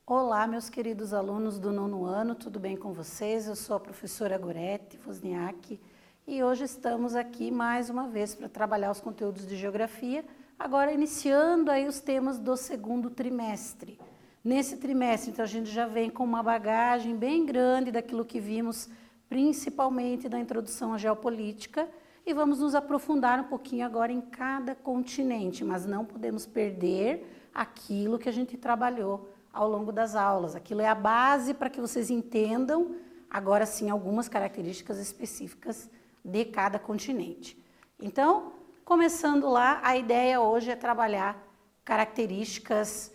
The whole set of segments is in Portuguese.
Olá, meus queridos alunos do 9º ano, tudo bem com vocês? Eu sou a professora Gorete Wozniak e hoje estamos aqui mais uma vez para trabalhar os conteúdos de geografia, agora iniciando aí os temas do 2º trimestre. Nesse trimestre, então, a gente já vem com uma bagagem bem grande daquilo que vimos, principalmente da introdução à geopolítica, e vamos nos aprofundar um pouquinho agora em cada continente, mas não podemos perder aquilo que a gente trabalhou ao longo das aulas. Aquilo é a base para que vocês entendam, agora sim, algumas características específicas de cada continente. Então, começando lá, a ideia hoje é trabalhar características,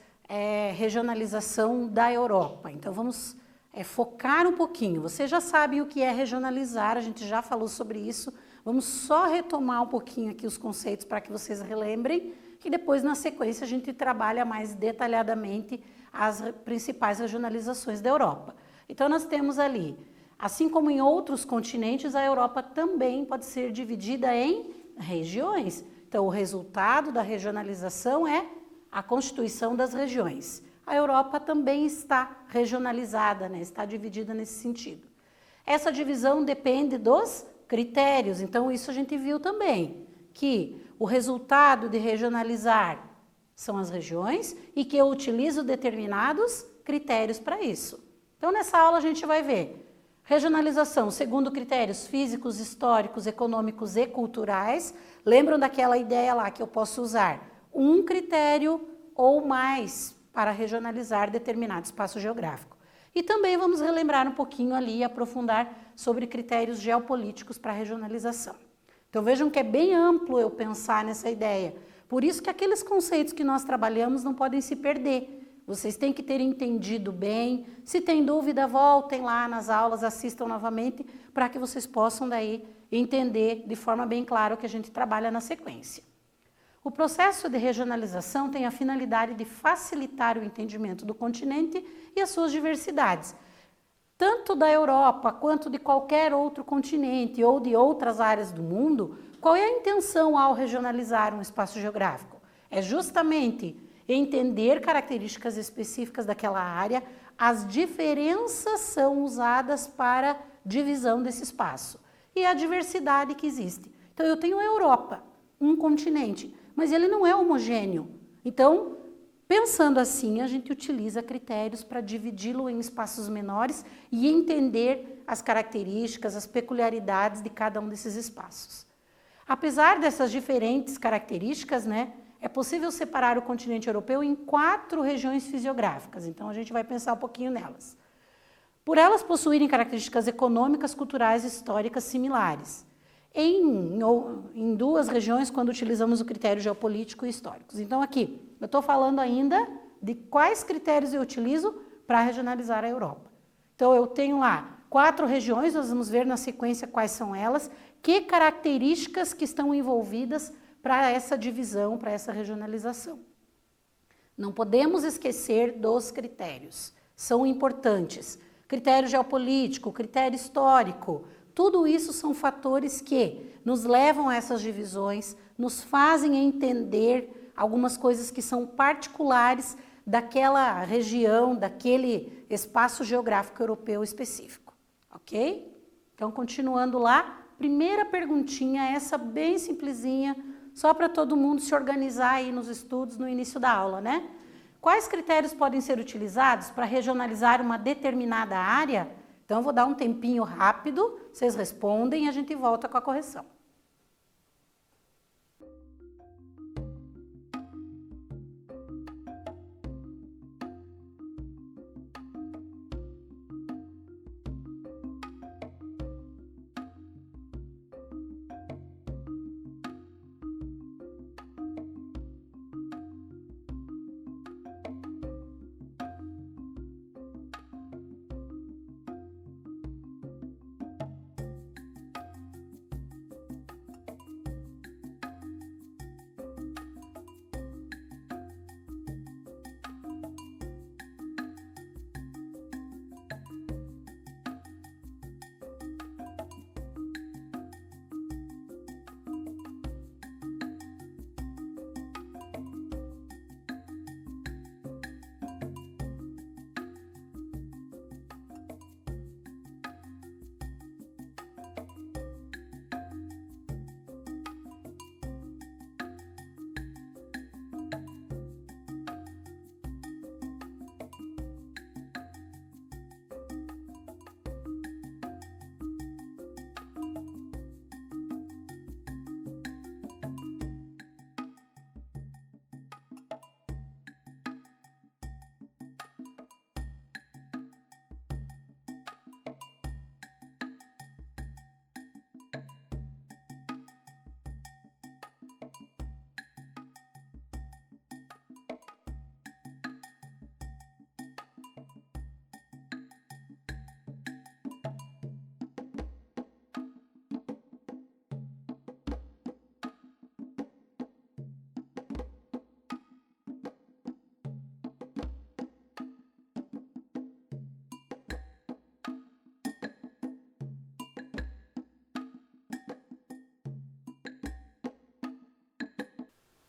regionalização da Europa. Então, vamos focar um pouquinho. Você já sabe o que é regionalizar, a gente já falou sobre isso. Vamos só retomar um pouquinho aqui os conceitos para que vocês relembrem, e depois, na sequência, a gente trabalha mais detalhadamente as principais regionalizações da Europa. Então, nós temos ali, assim como em outros continentes, a Europa também pode ser dividida em regiões. Então, o resultado da regionalização é a constituição das regiões. A Europa também está regionalizada, né? Está dividida nesse sentido. Essa divisão depende dos critérios, então isso a gente viu também, que o resultado de regionalizar são as regiões e que eu utilizo determinados critérios para isso. Então, nessa aula a gente vai ver regionalização segundo critérios físicos, históricos, econômicos e culturais. Lembram daquela ideia lá que eu posso usar um critério ou mais para regionalizar determinado espaço geográfico. E também vamos relembrar um pouquinho ali e aprofundar sobre critérios geopolíticos para regionalização. Então vejam que é bem amplo eu pensar nessa ideia. Por isso que aqueles conceitos que nós trabalhamos não podem se perder. Vocês têm que ter entendido bem. Se tem dúvida, voltem lá nas aulas, assistam novamente, para que vocês possam daí entender de forma bem clara o que a gente trabalha na sequência. O processo de regionalização tem a finalidade de facilitar o entendimento do continente e as suas diversidades, tanto da Europa quanto de qualquer outro continente ou de outras áreas do mundo. Qual é a intenção ao regionalizar um espaço geográfico? É justamente entender características específicas daquela área. As diferenças são usadas para divisão desse espaço e a diversidade que existe. Então, eu tenho a Europa, um continente, mas ele não é homogêneo. Então, pensando assim, a gente utiliza critérios para dividi-lo em espaços menores e entender as características, as peculiaridades de cada um desses espaços. Apesar dessas diferentes características, né, é possível separar o continente europeu em 4 regiões fisiográficas. Então, a gente vai pensar um pouquinho nelas. Por elas possuírem características econômicas, culturais e históricas similares. Em 2 regiões, quando utilizamos o critério geopolítico e históricos. Então, aqui, eu estou falando ainda de quais critérios eu utilizo para regionalizar a Europa. Então, eu tenho lá 4 regiões, nós vamos ver na sequência quais são elas, que características que estão envolvidas para essa divisão, para essa regionalização. Não podemos esquecer dos critérios, são importantes. Critério geopolítico, critério histórico, tudo isso são fatores que nos levam a essas divisões, nos fazem entender algumas coisas que são particulares daquela região, daquele espaço geográfico europeu específico, ok? Então, continuando lá, primeira perguntinha, essa bem simplesinha, só para todo mundo se organizar aí nos estudos no início da aula, né? Quais critérios podem ser utilizados para regionalizar uma determinada área? Então, eu vou dar um tempinho rápido, vocês respondem e a gente volta com a correção.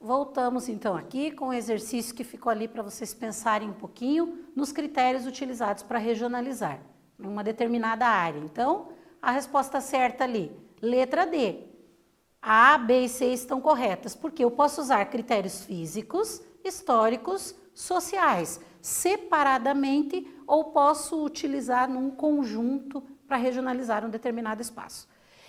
Voltamos então aqui com o exercício que ficou ali para vocês pensarem um pouquinho nos critérios utilizados para regionalizar em uma determinada área. Então, a resposta certa ali, letra D. A, B e C estão corretas, porque eu posso usar critérios físicos, históricos, sociais, separadamente, ou posso utilizar num conjunto para regionalizar um determinado espaço.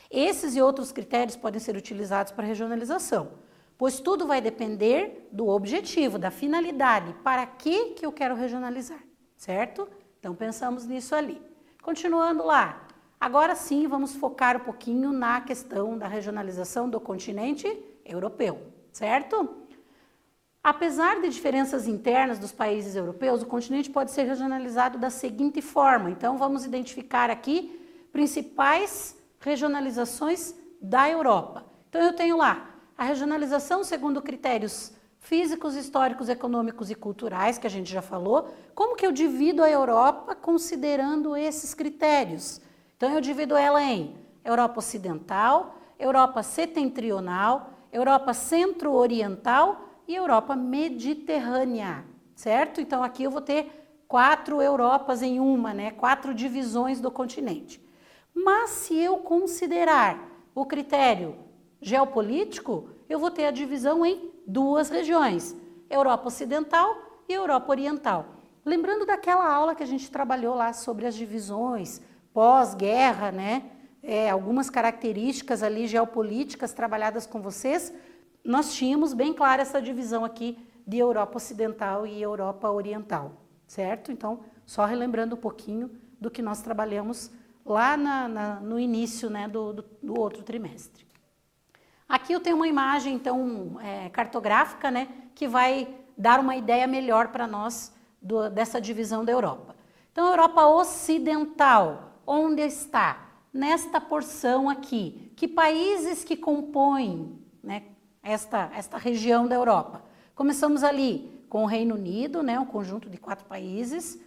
Esses e outros critérios podem ser utilizados para regionalização, pois tudo vai depender do objetivo, da finalidade, para que eu quero regionalizar, certo? Então, pensamos nisso ali. Continuando lá, agora sim vamos focar um pouquinho na questão da regionalização do continente europeu, certo? Apesar de diferenças internas dos países europeus, o continente pode ser regionalizado da seguinte forma. Então, vamos identificar aqui principais regionalizações da Europa. Então, eu tenho lá a regionalização segundo critérios físicos, históricos, econômicos e culturais, que a gente já falou. Como que eu divido a Europa considerando esses critérios? Então, eu divido ela em Europa Ocidental, Europa Setentrional, Europa Centro-Oriental e Europa Mediterrânea, certo? Então, aqui eu vou ter 4 Europas em uma, né? 4 divisões do continente. Mas se eu considerar o critério geopolítico, eu vou ter a divisão em 2 regiões, Europa Ocidental e Europa Oriental. Lembrando daquela aula que a gente trabalhou lá sobre as divisões pós-guerra, né? Algumas características ali geopolíticas trabalhadas com vocês, nós tínhamos bem clara essa divisão aqui de Europa Ocidental e Europa Oriental, certo? Então, só relembrando um pouquinho do que nós trabalhamos lá no início, né, do outro trimestre. Aqui eu tenho uma imagem, então, cartográfica, né, que vai dar uma ideia melhor para nós dessa divisão da Europa. Então, a Europa Ocidental, onde está? Nesta porção aqui. Que países que compõem, né, esta região da Europa? Começamos ali com o Reino Unido, né, um conjunto de 4 países,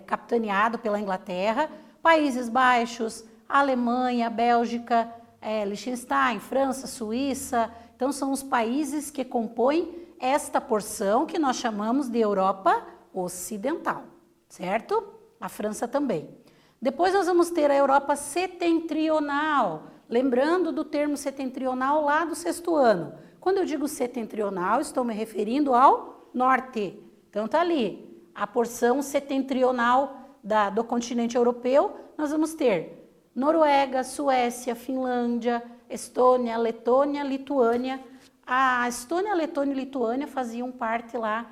capitaneado pela Inglaterra, Países Baixos, Alemanha, Bélgica, Liechtenstein, França, Suíça. Então, são os países que compõem esta porção que nós chamamos de Europa Ocidental, certo? A França também. Depois nós vamos ter a Europa Setentrional, lembrando do termo setentrional lá do 6º ano. Quando eu digo setentrional, estou me referindo ao norte. Então, está ali a porção setentrional do continente europeu. Nós vamos ter Noruega, Suécia, Finlândia, Estônia, Letônia, Lituânia. A Estônia, Letônia e Lituânia faziam parte lá,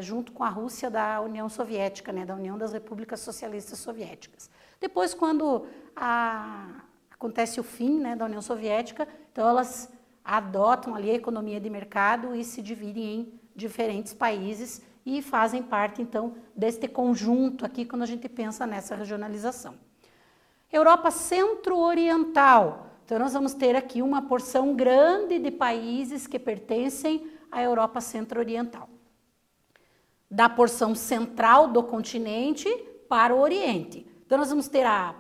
junto com a Rússia, da União Soviética, né, da União das Repúblicas Socialistas Soviéticas. Depois, quando acontece o fim, né, da União Soviética, então elas adotam ali a economia de mercado e se dividem em diferentes países e fazem parte, então, deste conjunto aqui, quando a gente pensa nessa regionalização. Europa Centro-Oriental. Então, nós vamos ter aqui uma porção grande de países que pertencem à Europa Centro-Oriental. Da porção central do continente para o Oriente. Então, nós vamos ter a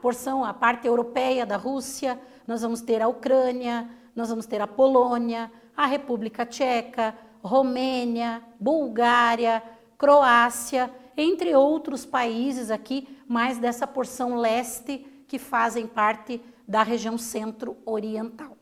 parte europeia da Rússia, nós vamos ter a Ucrânia, nós vamos ter a Polônia, a República Tcheca, Romênia, Bulgária, Croácia, entre outros países aqui, mais dessa porção leste que fazem parte da região centro-oriental.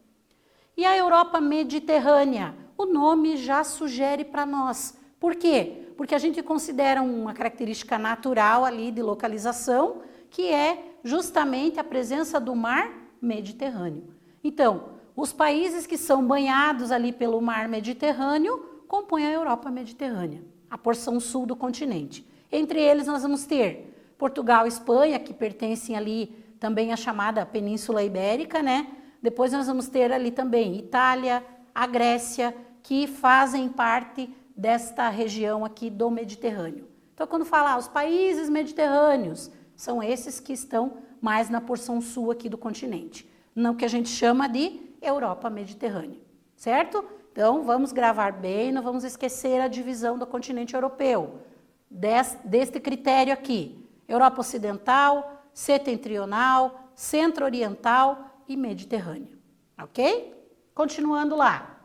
E a Europa Mediterrânea, o nome já sugere para nós. Por quê? Porque a gente considera uma característica natural ali de localização, que é justamente a presença do mar Mediterrâneo. Então, os países que são banhados ali pelo mar Mediterrâneo compõem a Europa Mediterrânea, a porção sul do continente. Entre eles nós vamos ter Portugal e Espanha, que pertencem ali também à chamada Península Ibérica, né? Depois nós vamos ter ali também Itália, a Grécia, que fazem parte desta região aqui do Mediterrâneo. Então, quando falar os países mediterrâneos, são esses que estão mais na porção sul aqui do continente, no que a gente chama de Europa Mediterrânea, certo? Então, vamos gravar bem, não vamos esquecer a divisão do continente europeu, deste critério aqui, Europa Ocidental, Setentrional, Centro-Oriental e Mediterrâneo, ok? Continuando lá.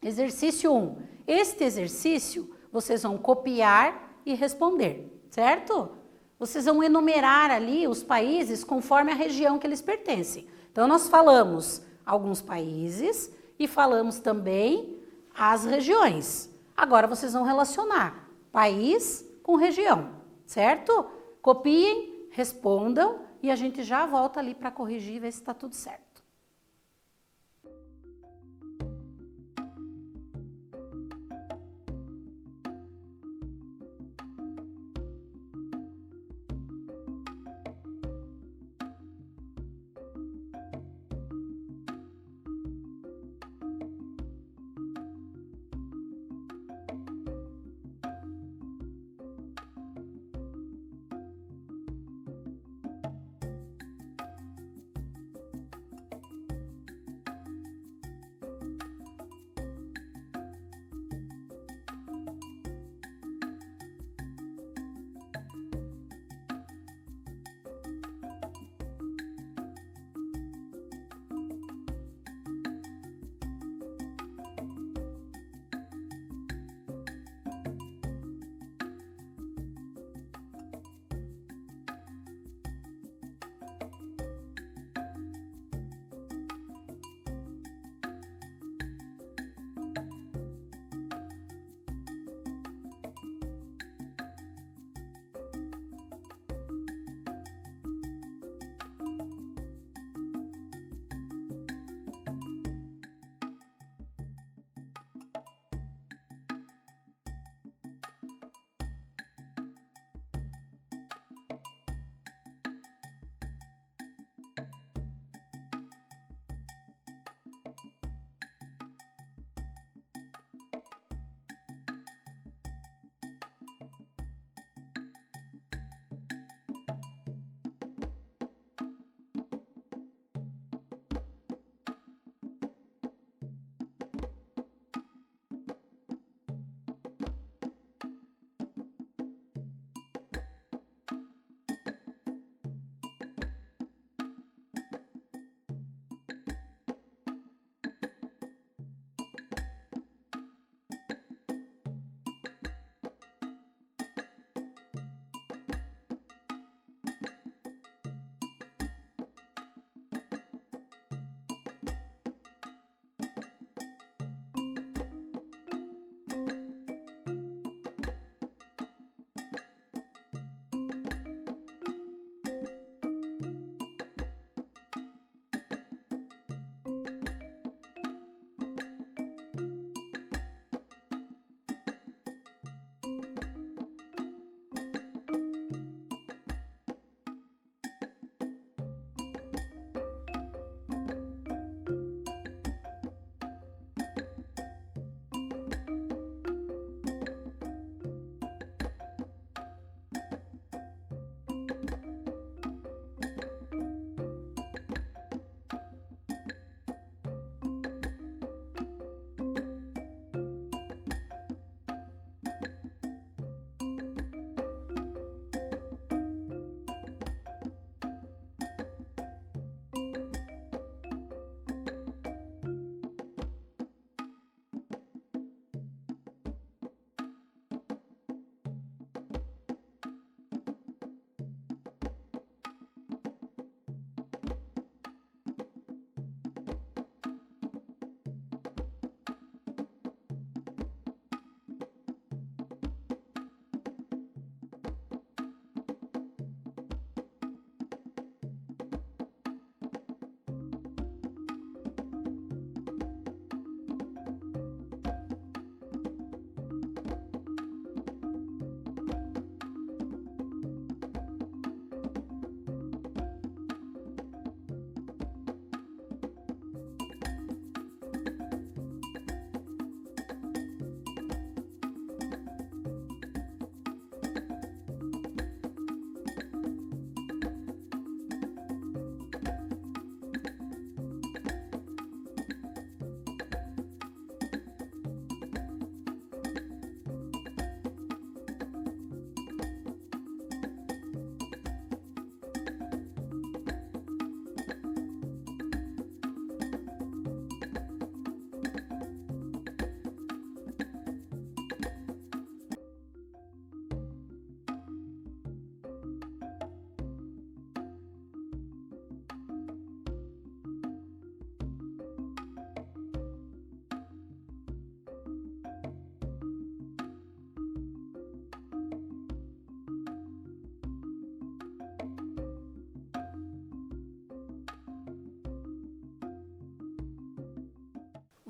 Exercício 1. Este exercício, vocês vão copiar e responder, certo? Vocês vão enumerar ali os países conforme a região que eles pertencem. Então, nós falamos alguns países e falamos também as regiões. Agora, vocês vão relacionar país com região, certo? Copiem, respondam e a gente já volta ali para corrigir e ver se está tudo certo.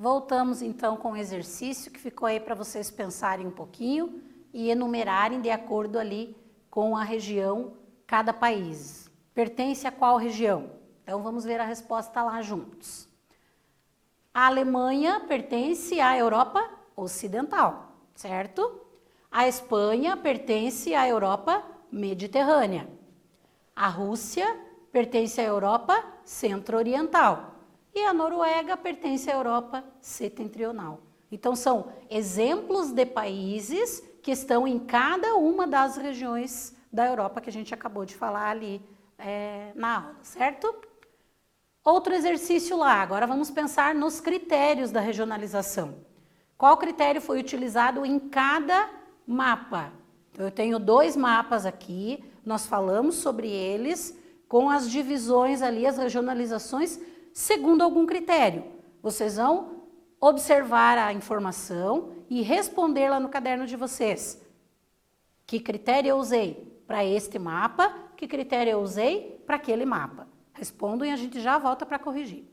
Voltamos então com o exercício que ficou aí para vocês pensarem um pouquinho e enumerarem de acordo ali com a região, cada país. Pertence a qual região? Então vamos ver a resposta lá juntos. A Alemanha pertence à Europa Ocidental, certo? A Espanha pertence à Europa Mediterrânea. A Rússia pertence à Europa Centro-Oriental. E a Noruega pertence à Europa Setentrional. Então, são exemplos de países que estão em cada uma das regiões da Europa que a gente acabou de falar ali na aula, certo? Outro exercício lá, agora vamos pensar nos critérios da regionalização. Qual critério foi utilizado em cada mapa? Então, eu tenho 2 mapas aqui, nós falamos sobre eles, com as divisões ali, as regionalizações, segundo algum critério. Vocês vão observar a informação e responder lá no caderno de vocês. Que critério eu usei para este mapa? Que critério eu usei para aquele mapa? Respondam e a gente já volta para corrigir.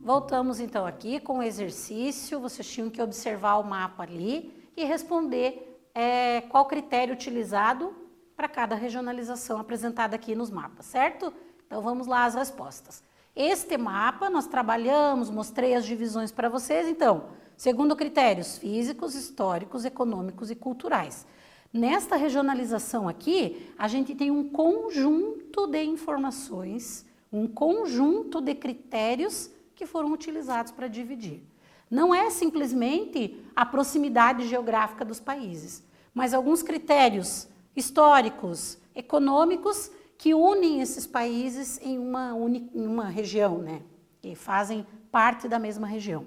Voltamos então aqui com o exercício, vocês tinham que observar o mapa ali e responder qual critério utilizado para cada regionalização apresentada aqui nos mapas, certo? Então vamos lá as respostas. Este mapa nós trabalhamos, mostrei as divisões para vocês, então, segundo critérios físicos, históricos, econômicos e culturais. Nesta regionalização aqui, a gente tem um conjunto de informações, um conjunto de critérios que foram utilizados para dividir. Não é simplesmente a proximidade geográfica dos países, mas alguns critérios históricos, econômicos, que unem esses países em uma região, né? Que fazem parte da mesma região.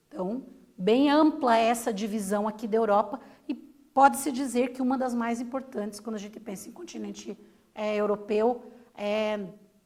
Então, bem ampla essa divisão aqui da Europa e pode-se dizer que uma das mais importantes quando a gente pensa em continente europeu,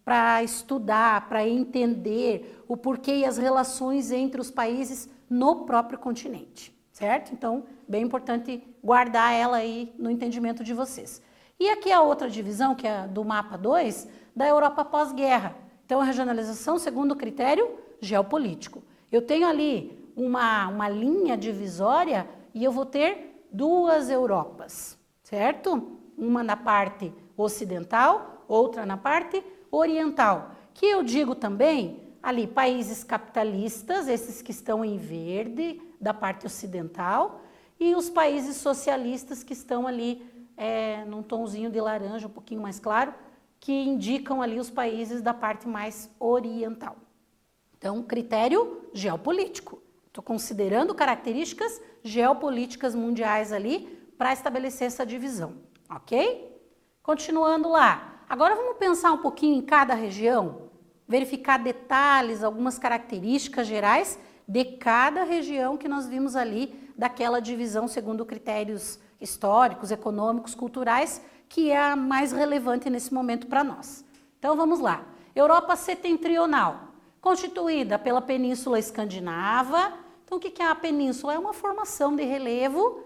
para estudar, para entender o porquê e as relações entre os países no próprio continente, certo? Então, bem importante guardar ela aí no entendimento de vocês. E aqui a outra divisão, que é do mapa 2, da Europa pós-guerra. Então, a regionalização segundo o critério geopolítico. Eu tenho ali uma linha divisória e eu vou ter duas Europas, certo? Uma na parte ocidental, outra na parte oriental. Que eu digo também, ali, países capitalistas, esses que estão em verde, da parte ocidental, e os países socialistas que estão ali num tomzinho de laranja, um pouquinho mais claro, que indicam ali os países da parte mais oriental. Então, critério geopolítico. Estou considerando características geopolíticas mundiais ali para estabelecer essa divisão, ok? Continuando lá. Agora vamos pensar um pouquinho em cada região, verificar detalhes, algumas características gerais de cada região que nós vimos ali daquela divisão segundo critérios históricos, econômicos, culturais, que é a mais relevante nesse momento para nós. Então vamos lá. Europa setentrional, constituída pela Península Escandinava. Então o que é a península? É uma formação de relevo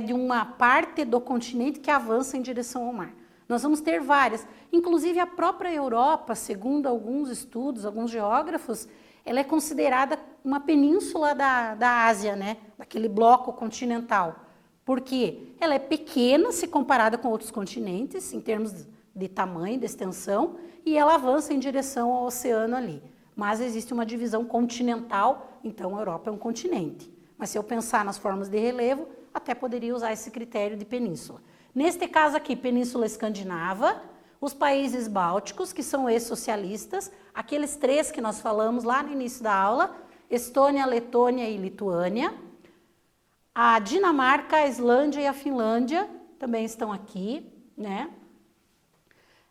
de uma parte do continente que avança em direção ao mar. Nós vamos ter várias, inclusive a própria Europa, segundo alguns estudos, alguns geógrafos, ela é considerada uma península da Ásia, né? Daquele bloco continental. Porque ela é pequena se comparada com outros continentes, em termos de tamanho, de extensão, e ela avança em direção ao oceano ali. Mas existe uma divisão continental, então a Europa é um continente. Mas se eu pensar nas formas de relevo, até poderia usar esse critério de península. Neste caso aqui, Península Escandinava, os países bálticos, que são ex-socialistas, aqueles três que nós falamos lá no início da aula, Estônia, Letônia e Lituânia. A Dinamarca, a Islândia e a Finlândia também estão aqui, né?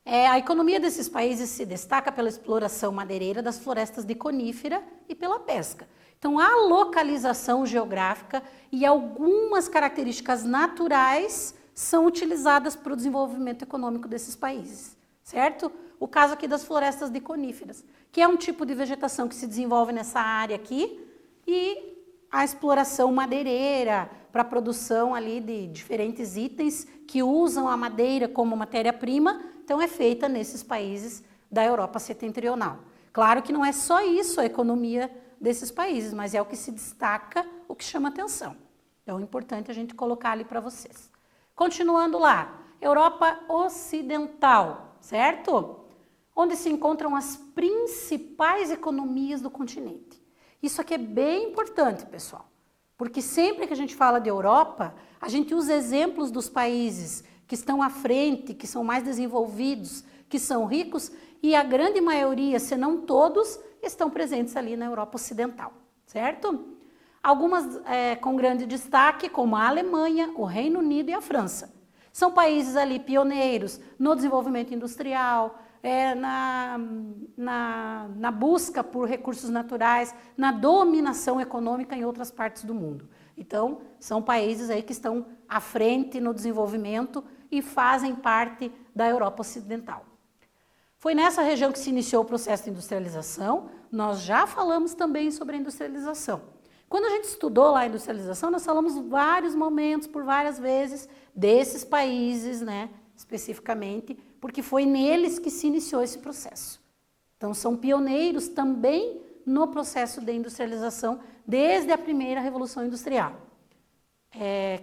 A economia desses países se destaca pela exploração madeireira das florestas de conífera e pela pesca. Então, a localização geográfica e algumas características naturais são utilizadas para o desenvolvimento econômico desses países, certo? O caso aqui das florestas de coníferas, que é um tipo de vegetação que se desenvolve nessa área aqui, e a exploração madeireira para a produção ali de diferentes itens que usam a madeira como matéria-prima, então é feita nesses países da Europa setentrional. Claro que não é só isso a economia desses países, mas é o que se destaca, o que chama atenção. Então é importante a gente colocar ali para vocês. Continuando lá, Europa Ocidental, certo? Onde se encontram as principais economias do continente. Isso aqui é bem importante, pessoal, porque sempre que a gente fala de Europa, a gente usa exemplos dos países que estão à frente, que são mais desenvolvidos, que são ricos, e a grande maioria, se não todos, estão presentes ali na Europa Ocidental, certo? Algumas com grande destaque, como a Alemanha, o Reino Unido e a França. São países ali pioneiros no desenvolvimento industrial, na busca por recursos naturais, na dominação econômica em outras partes do mundo. Então, são países aí que estão à frente no desenvolvimento e fazem parte da Europa Ocidental. Foi nessa região que se iniciou o processo de industrialização. Nós já falamos também sobre a industrialização. Quando a gente estudou lá a industrialização, nós falamos vários momentos, por várias vezes, desses países, né, especificamente, porque foi neles que se iniciou esse processo. Então, são pioneiros também no processo de industrialização desde a primeira Revolução Industrial,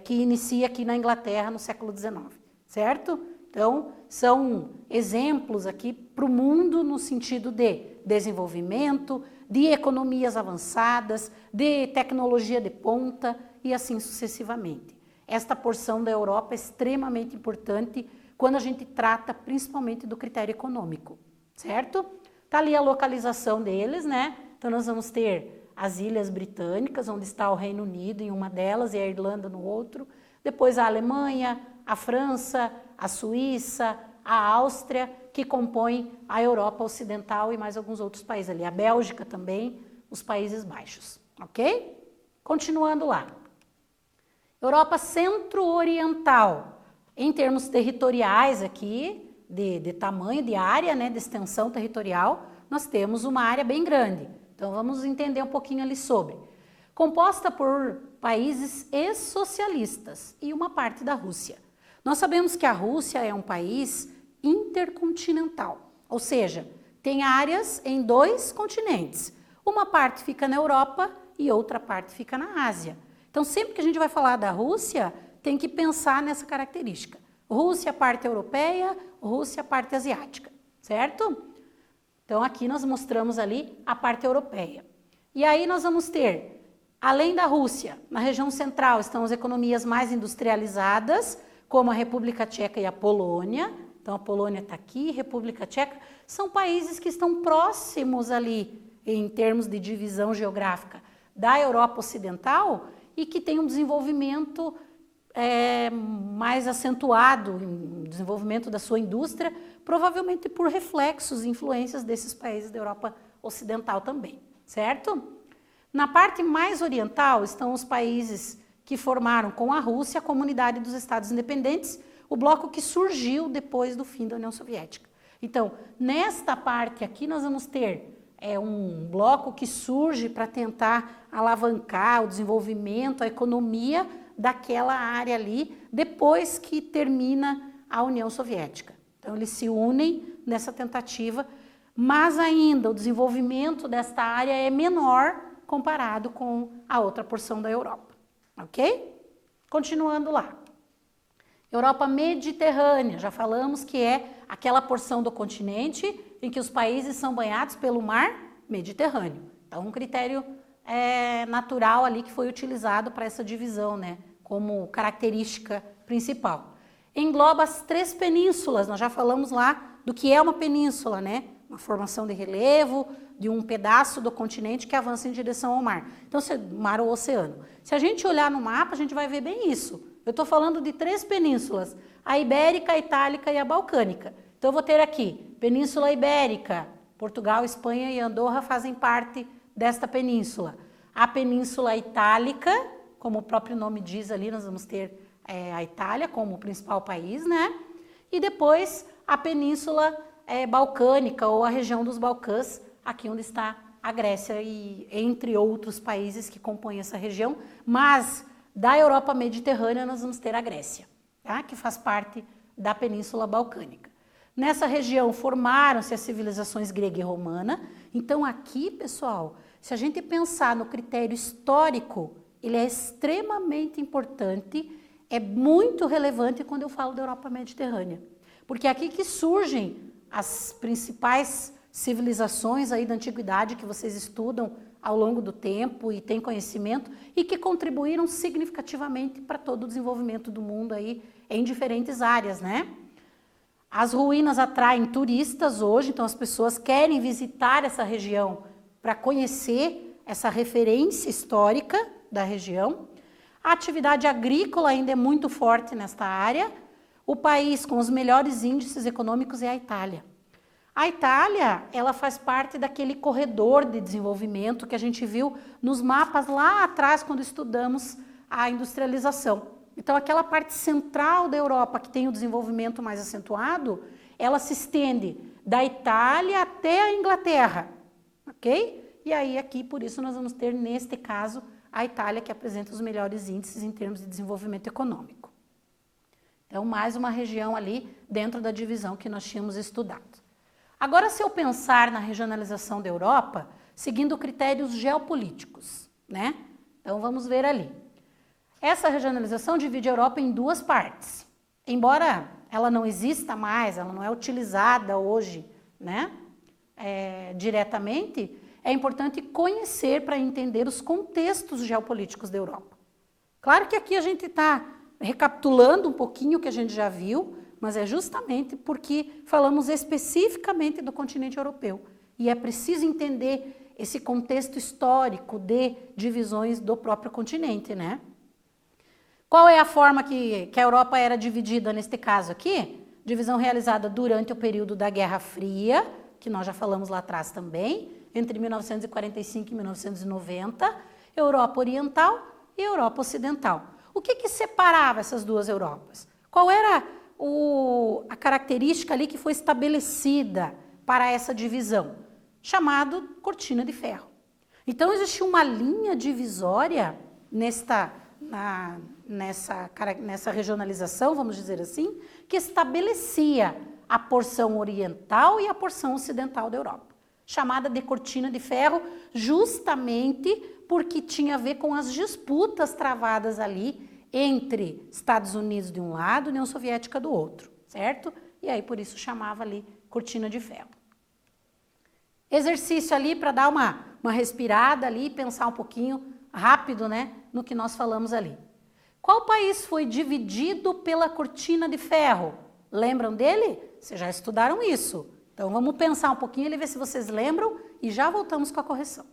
que inicia aqui na Inglaterra no século XIX, certo? Então, são exemplos aqui para o mundo no sentido de desenvolvimento, de economias avançadas, de tecnologia de ponta e assim sucessivamente. Esta porção da Europa é extremamente importante quando a gente trata principalmente do critério econômico, certo? Está ali a localização deles, né? Então, nós vamos ter as Ilhas Britânicas, onde está o Reino Unido em uma delas e a Irlanda no outro. Depois a Alemanha, a França, a Suíça, a Áustria, que compõem a Europa Ocidental e mais alguns outros países ali. A Bélgica também, os Países Baixos, ok? Continuando lá. Europa Centro-Oriental, em termos territoriais aqui, de tamanho, de área, né, de extensão territorial, nós temos uma área bem grande. Então, vamos entender um pouquinho ali sobre. Composta por países ex-socialistas e uma parte da Rússia. Nós sabemos que a Rússia é um país intercontinental, ou seja, tem áreas em 2 continentes. Uma parte fica na Europa e outra parte fica na Ásia. Então, sempre que a gente vai falar da Rússia, tem que pensar nessa característica. Rússia, parte europeia, Rússia, parte asiática, certo? Então, aqui nós mostramos ali a parte europeia. E aí nós vamos ter, além da Rússia, na região central estão as economias mais industrializadas, como a República Tcheca e a Polônia. Então, a Polônia está aqui, República Tcheca. São países que estão próximos ali, em termos de divisão geográfica, da Europa Ocidental e que tem um desenvolvimento mais acentuado, um desenvolvimento da sua indústria, provavelmente por reflexos e influências desses países da Europa Ocidental também, certo? Na parte mais oriental estão os países que formaram com a Rússia a Comunidade dos Estados Independentes, o bloco que surgiu depois do fim da União Soviética. Então, nesta parte aqui nós vamos ter um bloco que surge para tentar alavancar o desenvolvimento, a economia daquela área ali, depois que termina a União Soviética. Então, eles se unem nessa tentativa, mas ainda o desenvolvimento desta área é menor comparado com a outra porção da Europa, ok? Continuando lá. Europa Mediterrânea, já falamos que é aquela porção do continente em que os países são banhados pelo mar Mediterrâneo. Então, um critério natural ali que foi utilizado para essa divisão, né, como característica principal. Engloba as 3 penínsulas, nós já falamos lá do que é uma península, né? Uma formação de relevo, de um pedaço do continente que avança em direção ao mar. Então, mar ou oceano. Se a gente olhar no mapa, a gente vai ver bem isso. Eu estou falando de 3 penínsulas, a Ibérica, a Itálica e a Balcânica. Então, eu vou ter aqui, Península Ibérica, Portugal, Espanha e Andorra fazem parte desta península. A Península Itálica, como o próprio nome diz ali, nós vamos ter a Itália como o principal país, né? E depois a Península Balcânica ou a região dos Balcãs, aqui onde está a Grécia e entre outros países que compõem essa região, mas da Europa Mediterrânea nós vamos ter a Grécia, tá? Que faz parte da Península Balcânica. Nessa região formaram-se as civilizações grega e romana. Então aqui, pessoal, se a gente pensar no critério histórico, ele é extremamente importante, é muito relevante quando eu falo da Europa Mediterrânea. Porque é aqui que surgem as principais civilizações aí da antiguidade que vocês estudam ao longo do tempo e têm conhecimento e que contribuíram significativamente para todo o desenvolvimento do mundo aí em diferentes áreas, né? As ruínas atraem turistas hoje, então as pessoas querem visitar essa região para conhecer essa referência histórica da região. A atividade agrícola ainda é muito forte nesta área. O país com os melhores índices econômicos é a Itália. A Itália, ela faz parte daquele corredor de desenvolvimento que a gente viu nos mapas lá atrás quando estudamos a industrialização. Então, aquela parte central da Europa que tem o desenvolvimento mais acentuado, ela se estende da Itália até a Inglaterra, ok? E aí aqui, por isso, nós vamos ter, neste caso, a Itália que apresenta os melhores índices em termos de desenvolvimento econômico. Então, mais uma região ali dentro da divisão que nós tínhamos estudado. Agora, se eu pensar na regionalização da Europa, seguindo critérios geopolíticos, né? Então vamos ver ali. Essa regionalização divide a Europa em duas partes. Embora ela não exista mais, ela não é utilizada hoje, né, diretamente, é importante conhecer para entender os contextos geopolíticos da Europa. Claro que aqui a gente está recapitulando um pouquinho o que a gente já viu, mas é justamente porque falamos especificamente do continente europeu. E é preciso entender esse contexto histórico de divisões do próprio continente, né? Qual é a forma que a Europa era dividida neste caso aqui? Divisão realizada durante o período da Guerra Fria, que nós já falamos lá atrás também, entre 1945 e 1990, Europa Oriental e Europa Ocidental. O que separava essas duas Europas? Qual era a característica ali que foi estabelecida para essa divisão? Chamado cortina de ferro. Então, existia uma linha divisória nessa regionalização, vamos dizer assim, que estabelecia a porção oriental e a porção ocidental da Europa, chamada de cortina de ferro, justamente porque tinha a ver com as disputas travadas ali entre Estados Unidos de um lado e União Soviética do outro, certo? E aí, por isso, chamava ali cortina de ferro. Exercício ali para dar uma respirada ali e pensar um pouquinho rápido, né, no que nós falamos ali. Qual país foi dividido pela cortina de ferro? Lembram dele? Vocês já estudaram isso. Então, vamos pensar um pouquinho e ver se vocês lembram e já voltamos com a correção.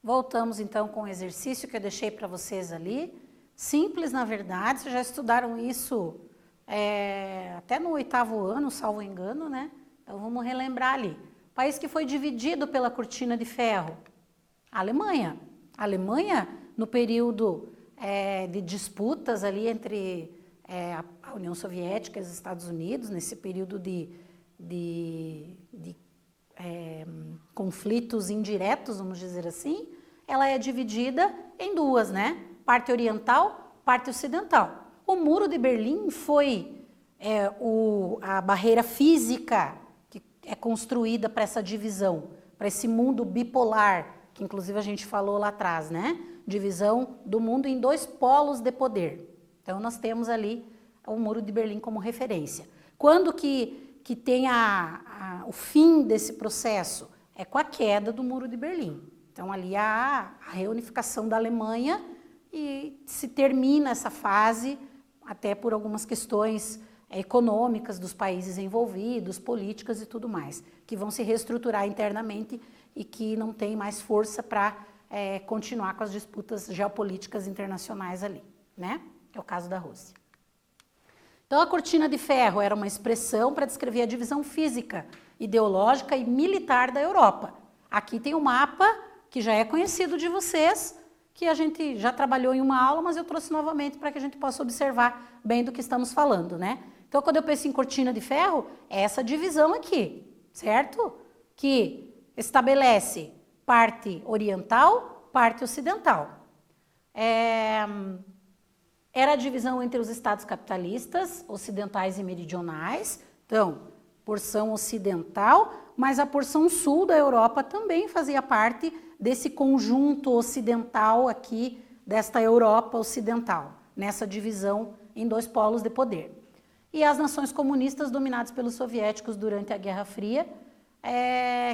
Voltamos então com o exercício que eu deixei para vocês ali. Simples, na verdade, vocês já estudaram isso até no 8º ano, salvo engano, né? Então vamos relembrar ali. O país que foi dividido pela cortina de ferro? A Alemanha. A Alemanha, no período de disputas ali entre a União Soviética e os Estados Unidos, nesse período de conflitos indiretos, vamos dizer assim, ela é dividida em duas, né? Parte oriental, parte ocidental. O Muro de Berlim foi a barreira física que é construída para essa divisão, para esse mundo bipolar, que inclusive a gente falou lá atrás, né? Divisão do mundo em dois polos de poder. Então, nós temos ali o Muro de Berlim como referência. Quando que tem o fim desse processo? É com a queda do Muro de Berlim. Então, ali há a reunificação da Alemanha e se termina essa fase, até por algumas questões econômicas dos países envolvidos, políticas e tudo mais, que vão se reestruturar internamente e que não tem mais força para continuar com as disputas geopolíticas internacionais ali, né? Que é o caso da Rússia. Então, a cortina de ferro era uma expressão para descrever a divisão física, ideológica e militar da Europa. Aqui tem um mapa que já é conhecido de vocês, que a gente já trabalhou em uma aula, mas eu trouxe novamente para que a gente possa observar bem do que estamos falando, né? Então, quando eu penso em cortina de ferro, é essa divisão aqui, certo? Que estabelece parte oriental, parte ocidental. Era a divisão entre os estados capitalistas, ocidentais e meridionais. Então, porção ocidental, mas a porção sul da Europa também fazia parte desse conjunto ocidental aqui, desta Europa ocidental, nessa divisão em dois polos de poder. E as nações comunistas dominadas pelos soviéticos durante a Guerra Fria,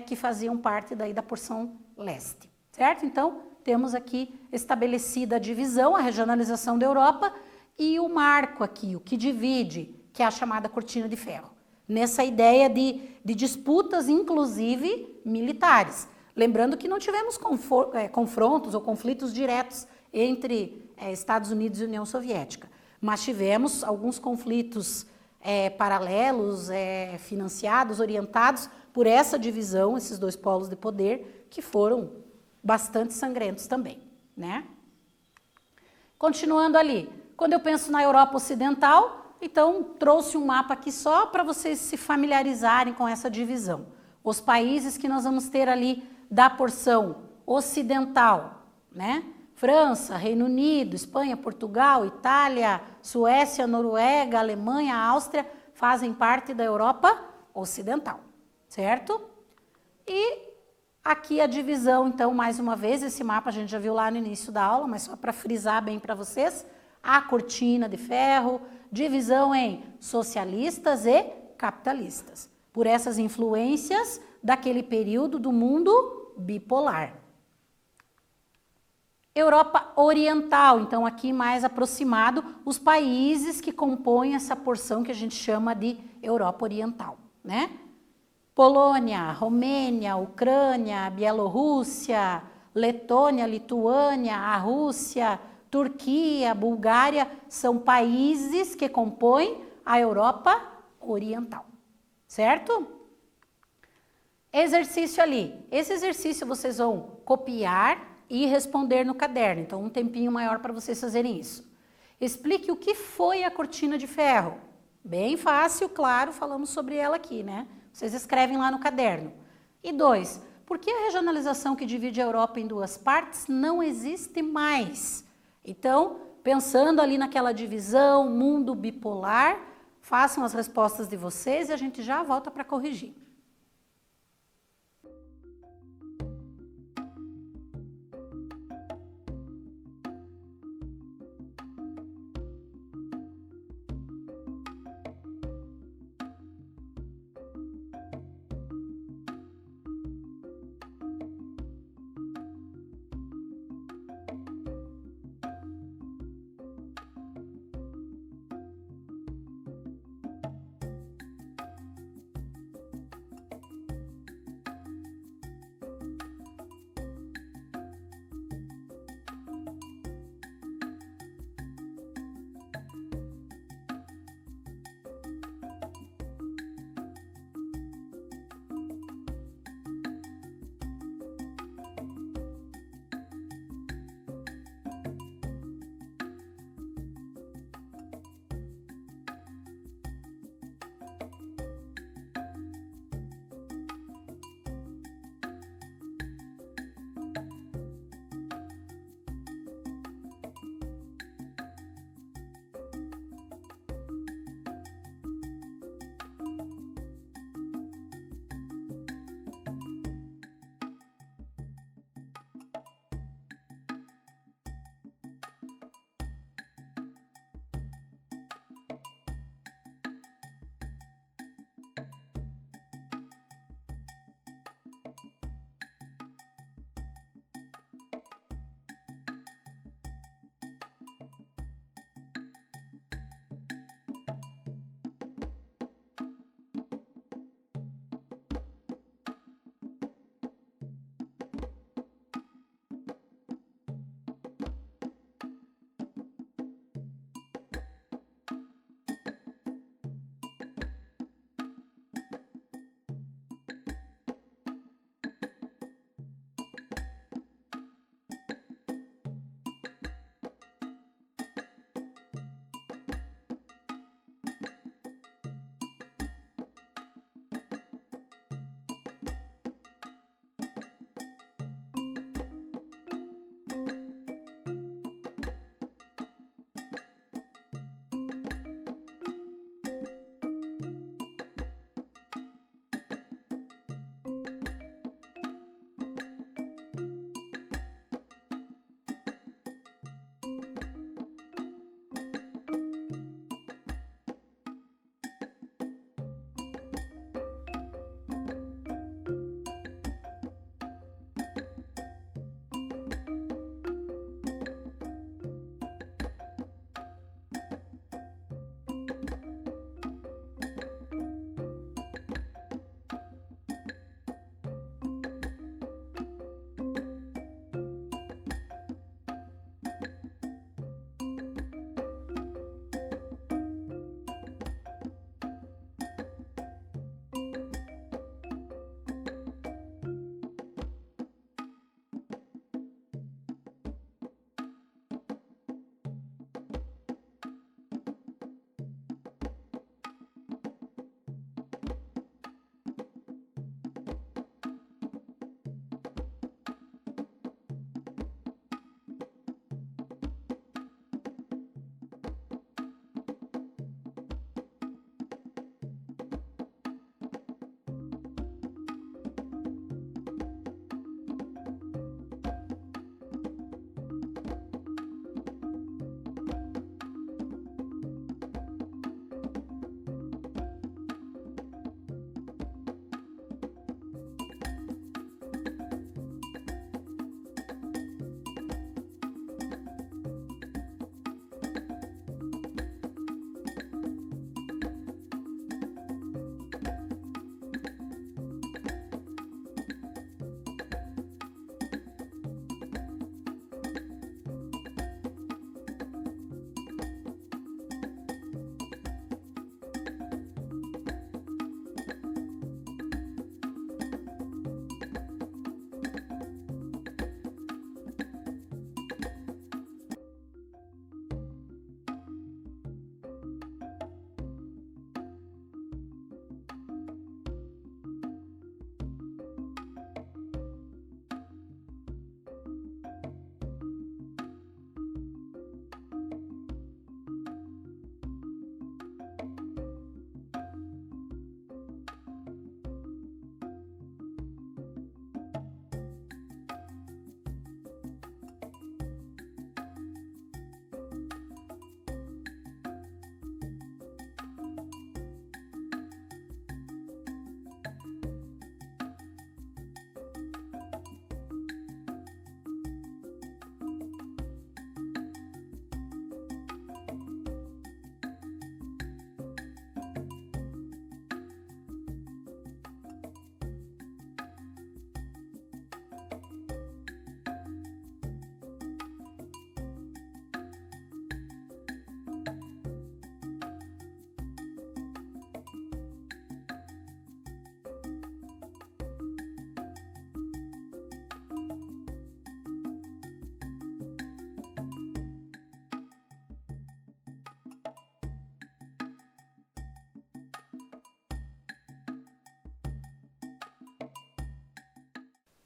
que faziam parte daí da porção leste, certo? Então, temos aqui estabelecida a divisão, a regionalização da Europa e o marco aqui, o que divide, que é a chamada cortina de ferro. Nessa ideia de disputas, inclusive militares. Lembrando que não tivemos confrontos ou conflitos diretos entre Estados Unidos e União Soviética, mas tivemos alguns conflitos paralelos, financiados, orientados por essa divisão, esses dois polos de poder, que foram bastante sangrentos também, né? Continuando ali, quando eu penso na Europa Ocidental, então trouxe um mapa aqui só para vocês se familiarizarem com essa divisão. Os países que nós vamos ter ali da porção ocidental, né? França, Reino Unido, Espanha, Portugal, Itália, Suécia, Noruega, Alemanha, Áustria, fazem parte da Europa Ocidental, certo? E aqui a divisão, então, mais uma vez, esse mapa a gente já viu lá no início da aula, mas só para frisar bem para vocês, a cortina de ferro, divisão em socialistas e capitalistas, por essas influências daquele período do mundo bipolar. Europa Oriental, então aqui mais aproximado, os países que compõem essa porção que a gente chama de Europa Oriental, né? Polônia, Romênia, Ucrânia, Bielorrússia, Letônia, Lituânia, a Rússia, Turquia, Bulgária, são países que compõem a Europa Oriental, certo? Exercício ali. Esse exercício vocês vão copiar e responder no caderno, então um tempinho maior para vocês fazerem isso. Explique o que foi a cortina de ferro. Bem fácil, claro, falamos sobre ela aqui, né? Vocês escrevem lá no caderno. E 2, por que a regionalização que divide a Europa em duas partes não existe mais? Então, pensando ali naquela divisão, mundo bipolar, façam as respostas de vocês e a gente já volta para corrigir.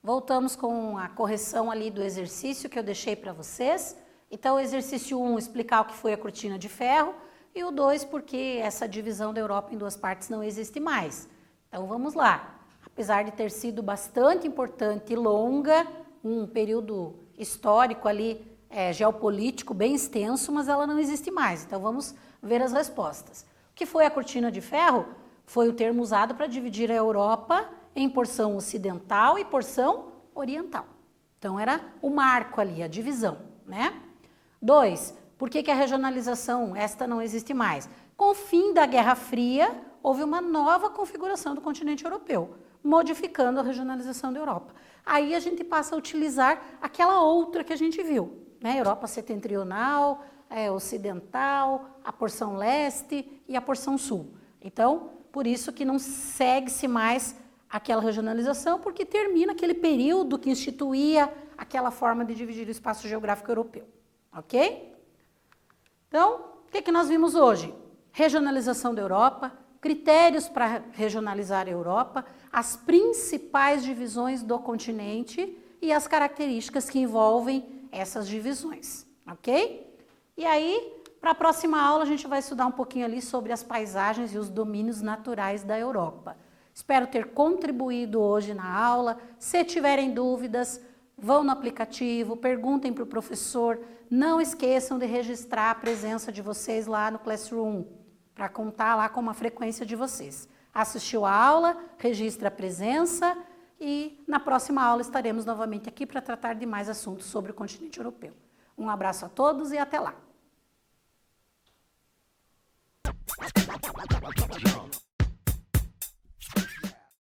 Voltamos com a correção ali do exercício que eu deixei para vocês. Então, o exercício 1, explicar o que foi a cortina de ferro, e o 2, porque essa divisão da Europa em duas partes não existe mais. Então, vamos lá. Apesar de ter sido bastante importante e longa, um período histórico ali, geopolítico bem extenso, mas ela não existe mais. Então, vamos ver as respostas. O que foi a cortina de ferro? Foi o termo usado para dividir a Europa em porção ocidental e porção oriental. Então, era o marco ali, a divisão, né? 2, por que a regionalização, esta não existe mais? Com o fim da Guerra Fria, houve uma nova configuração do continente europeu, modificando a regionalização da Europa. Aí a gente passa a utilizar aquela outra que a gente viu, né? Europa setentrional, ocidental, a porção leste e a porção sul. Então, por isso que não segue-se mais aquela regionalização, porque termina aquele período que instituía aquela forma de dividir o espaço geográfico europeu. Ok? Então, o que nós vimos hoje? Regionalização da Europa, critérios para regionalizar a Europa, as principais divisões do continente e as características que envolvem essas divisões. Ok? E aí, para a próxima aula, a gente vai estudar um pouquinho ali sobre as paisagens e os domínios naturais da Europa. Espero ter contribuído hoje na aula. Se tiverem dúvidas, vão no aplicativo, perguntem para o professor. Não esqueçam de registrar a presença de vocês lá no Classroom, para contar lá com a frequência de vocês. Assistiu a aula, registre a presença e na próxima aula estaremos novamente aqui para tratar de mais assuntos sobre o continente europeu. Um abraço a todos e até lá!